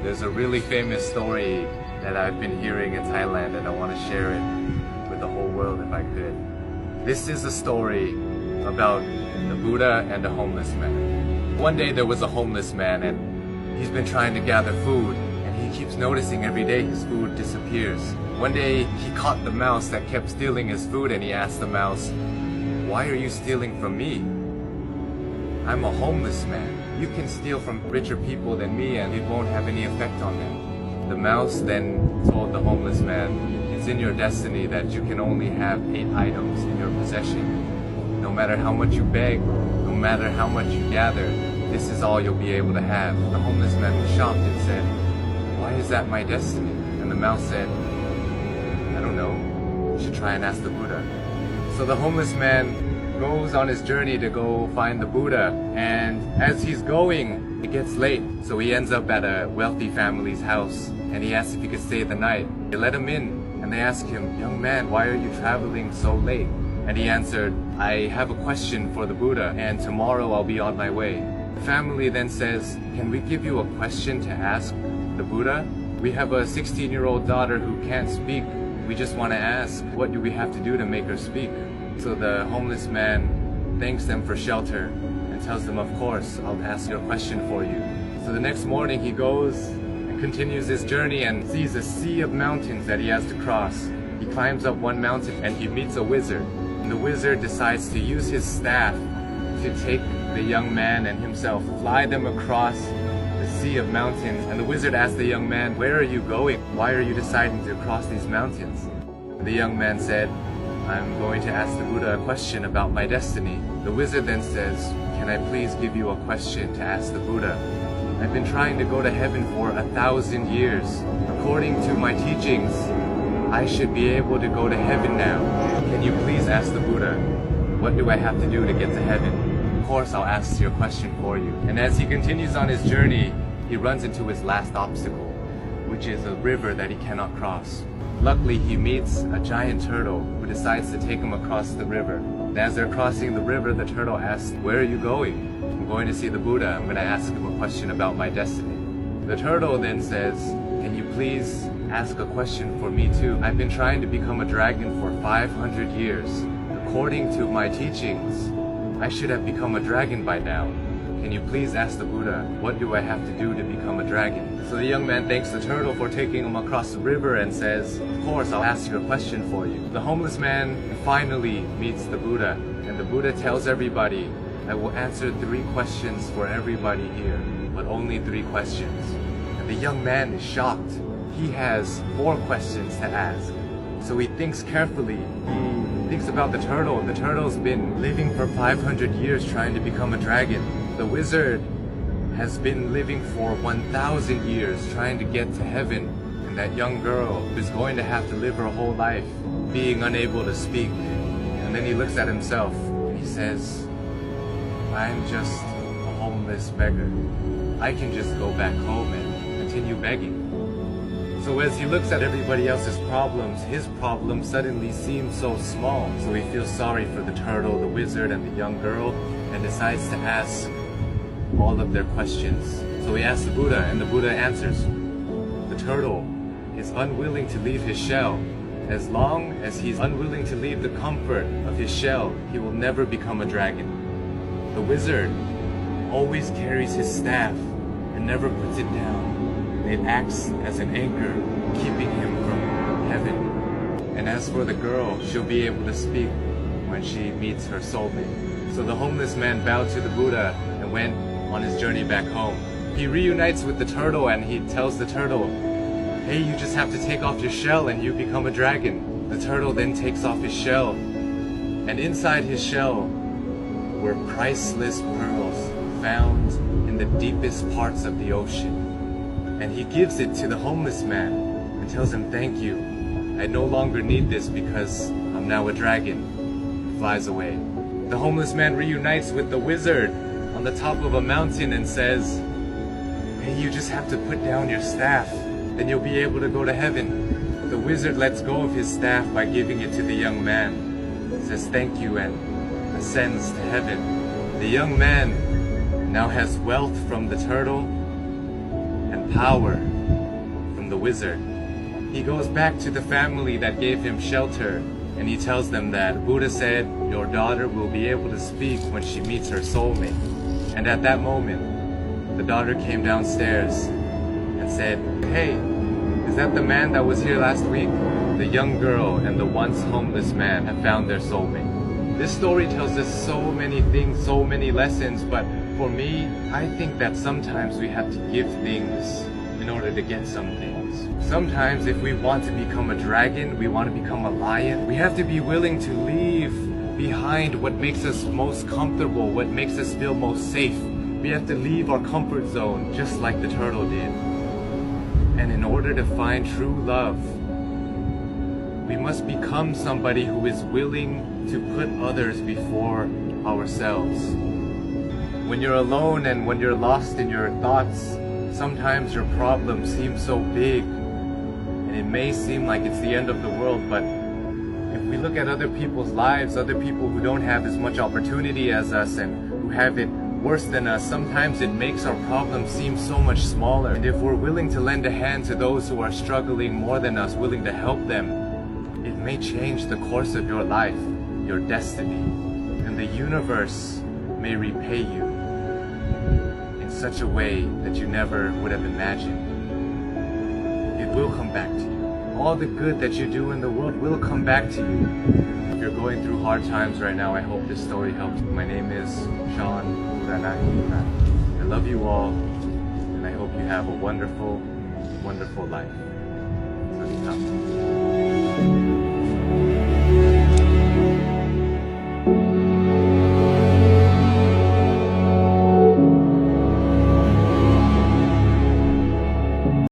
There's a really famous story that I've been hearing in Thailand and I want to share it with the whole world if I could. This is a story about the Buddha and a homeless man. One day there was a homeless man and he's been trying to gather food and he keeps noticing every day his food disappears. One day he caught the mouse that kept stealing his food and he asked the mouse, "Why are you stealing from me? I'm a homeless man. You can steal from richer people than me and it won't have any effect on them." The mouse then told the homeless man, "It's in your destiny that you can only have 8 items in your possession. No matter how much you beg, no matter how much you gather, this is all you'll be able to have." The homeless man was shocked and said, "Why is that my destiny?" And the mouse said, "I don't know. You should try and ask the Buddha." So the homeless man goes on his journey to go find the Buddha, and as he's going, it gets late. So he ends up at a wealthy family's house and he asks if he could stay the night. They let him in and they ask him, "Young man, why are you traveling so late?" And he answered, "I have a question for the Buddha and tomorrow I'll be on my way." The family then says, "Can we give you a question to ask the Buddha? We have a 16-year-old daughter who can't speak. We just want to ask, what do we have to do to make her speak?" So the homeless man thanks them for shelter and tells them, "Of course, I'll ask your question for you." So the next morning he goes and continues his journey and sees a sea of mountains that he has to cross. He climbs up one mountain and he meets a wizard. And the wizard decides to use his staff to take the young man and himself, fly them across the sea of mountains. And the wizard asks the young man, "Where are you going? Why are you deciding to cross these mountains?" And the young man said, "I'm going to ask the Buddha a question about my destiny." The wizard then says, "Can I please give you a question to ask the Buddha? I've been trying to go to heaven for 1,000 years. According to my teachings, I should be able to go to heaven now. Can you please ask the Buddha, what do I have to do to get to heaven?" "Of course, I'll ask your question for you." And as he continues on his journey, he runs into his last obstacle, which is a river that he cannot cross. Luckily, he meets a giant turtle who decides to take him across the river. And as they're crossing the river, the turtle asks, "Where are you going?" "I'm going to see the Buddha. I'm going to ask him a question about my destiny." The turtle then says, "Can you please ask a question for me too? I've been trying to become a dragon for 500 years. According to my teachings, I should have become a dragon by now. Can you please ask the Buddha, what do I have to do to become a dragon?" So the young man thanks the turtle for taking him across the river and says, "Of course, I'll ask you a question for you." The homeless man finally meets the Buddha, and the Buddha tells everybody, "I will answer 3 questions for everybody here, but only 3 questions." And the young man is shocked. He has 4 questions to ask. So he thinks carefully. He thinks about the turtle. The turtle's been living for 500 years trying to become a dragon. The wizard has been living for 1,000 years trying to get to heaven. And that young girl is going to have to live her whole life being unable to speak. And then he looks at himself and he says, "I'm just a homeless beggar. I can just go back home and continue begging." So as he looks at everybody else's problems, his problem suddenly seems so small. So he feels sorry for the turtle, the wizard, and the young girl, and decides to ask all of their questions. So he asks the Buddha, and the Buddha answers. The turtle is unwilling to leave his shell. As long as he's unwilling to leave the comfort of his shell, he will never become a dragon. The wizard always carries his staff and never puts it down. It acts as an anchor, keeping him from heaven. And as for the girl, she'll be able to speak when she meets her soulmate. So the homeless man bowed to the Buddha and went on his journey back home. He reunites with the turtle and he tells the turtle, "Hey, you just have to take off your shell and you become a dragon." The turtle then takes off his shell, and inside his shell were priceless pearls found in the deepest parts of the ocean. And he gives it to the homeless man and tells him, "Thank you. I no longer need this because I'm now a dragon." He flies away. The homeless man reunites with the wizard on the top of a mountain and says, "Hey, you just have to put down your staff, then you'll be able to go to heaven." The wizard lets go of his staff by giving it to the young man, says thank you, and ascends to heaven. The young man now has wealth from the turtle and power from the wizard. He goes back to the family that gave him shelter, and he tells them that Buddha said, your daughter will be able to speak when she meets her soulmate. And at that moment, the daughter came downstairs and said, hey, is that the man that was here last week? The young girl and the once homeless man have found their soulmate. This story tells us so many things, so many lessons, but for me, I think that sometimes we have to give things in order to get some things. Sometimes if we want to become a dragon, we want to become a lion, we have to be willing to leave behind what makes us most comfortable, what makes us feel most safe. We have to leave our comfort zone just like the turtle did. And in order to find true love, we must become somebody who is willing to put others before ourselves. When you're alone and when you're lost in your thoughts, sometimes your problem seems so big and it may seem like it's the end of the world, but if we look at other people's lives, other people who don't have as much opportunity as us and who have it worse than us, sometimes it makes our problem seem so much smaller. And if we're willing to lend a hand to those who are struggling more than us, willing to help them, it may change the course of your life, your destiny, and the universe may repay you in such a way that you never would have imagined. It will come back to you. All the good that you do in the world will come back to you. If you're going through hard times right now, I hope this story helps. My name is Sean Uranai. I love you all, and I hope you have a wonderful, wonderful life. Sawadee krap.